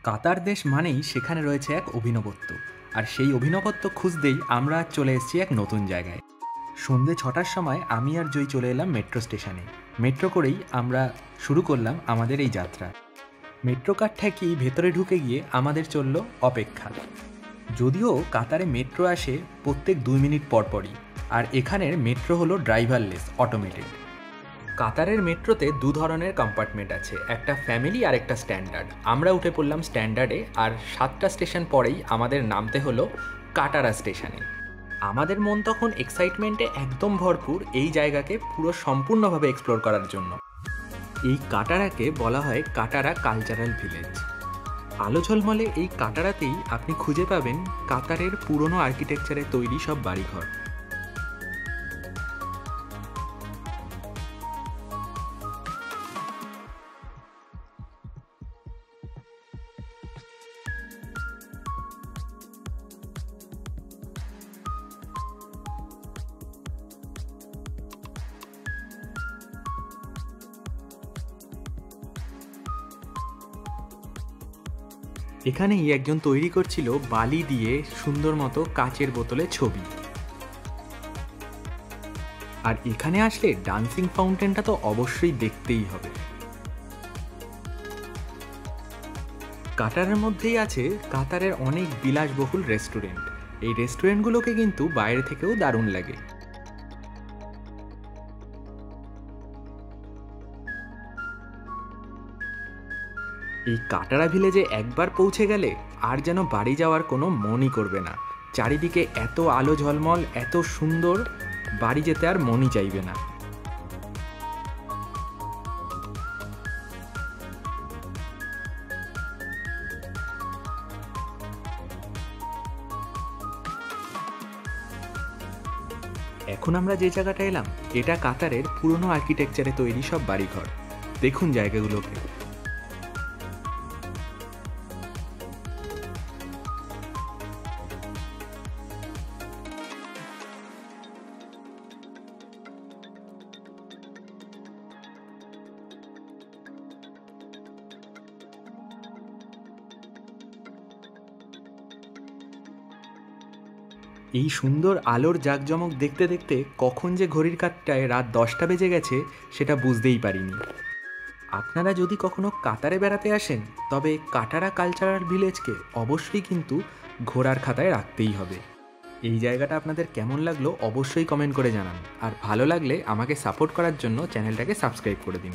কাতার দেশ মানেই সেখানে রয়েছে এক অভিনবত্ব। আর সেই অভিনবত্ব খুঁজতেই আমরা আজ চলে এসেছি এক নতুন জায়গায়। সন্ধে 6টার সময় আমি আর জয় চলে এলাম মেট্রো স্টেশনে। মেট্রো করেই আমরা শুরু করলাম আমাদের এই যাত্রা। মেট্রো কার ঠেকিয়ে ভেতরে ঢুকে গিয়ে আমাদের চলল অপেক্ষা। যদিও কাতারে মেট্রো আসে প্রত্যেক 2 মিনিট পরপরই, আর এখানের মেট্রো হলো ড্রাইভারলেস অটোমেটেড। কাতারের মেট্রোতে দু ধরনের কম্পার্টমেন্ট আছে, একটা ফ্যামিলি আর একটা স্ট্যান্ডার্ড। আমরা উঠে পড়লাম স্ট্যান্ডার্ডে, আর 7টা স্টেশন পরেই আমাদের নামতে হলো কাটারা স্টেশনে। আমাদের মন তখন এক্সাইটমেন্টে একদম ভরপুর এই জায়গাকে পুরো সম্পূর্ণভাবে এক্সপ্লোর করার জন্য। এই কাটারাকে বলা হয় কাটারা কালচারাল ভিলেজ। আলো ঝলমলে এই কাটারাতেই আপনি খুঁজে পাবেন কাতারের পুরনো আর্কিটেকচারে তৈরি সব বাড়িঘর। এখানেই একজন তৈরি করছিল বালি দিয়ে সুন্দর মতো কাচের বোতলে ছবি। আর এখানে আসলে ডান্সিং ফাউন্টেনটা তো অবশ্যই দেখতেই হবে। কাতারের মধ্যেই আছে কাতারের অনেক বিলাসবহুল রেস্টুরেন্ট। এই রেস্টুরেন্টগুলোকে কিন্তু বাইরে থেকেও দারুণ লাগে। এই কাটারা ভিলেজে একবার পৌঁছে গেলে আর যেন বাড়ি যাওয়ার কোনো মনই করবে না। চারিদিকে এত আলো ঝলমল, এত সুন্দর, বাড়ি যেতে আর মনই চাইবে না। এখন আমরা যে জায়গাটা এলাম, এটা কাতারের পুরনো আর্কিটেকচারে তৈরি সব বাড়িঘর। দেখুন জায়গাগুলোকে। এই সুন্দর আলোর জাঁকজমক দেখতে দেখতে কখন যে ঘড়ির কাঁটায় রাত 10টা বেজে গেছে সেটা বুঝতেই পারিনি। আপনারা যদি কখনো কাতারে বেড়াতে আসেন, তবে কাটারা কালচারাল ভিলেজকে অবশ্যই কিন্তু ঘোরার খাতায় রাখতেই হবে। এই জায়গাটা আপনাদের কেমন লাগলো অবশ্যই কমেন্ট করে জানান, আর ভালো লাগলে আমাকে সাপোর্ট করার জন্য চ্যানেলটাকে সাবস্ক্রাইব করে দিন।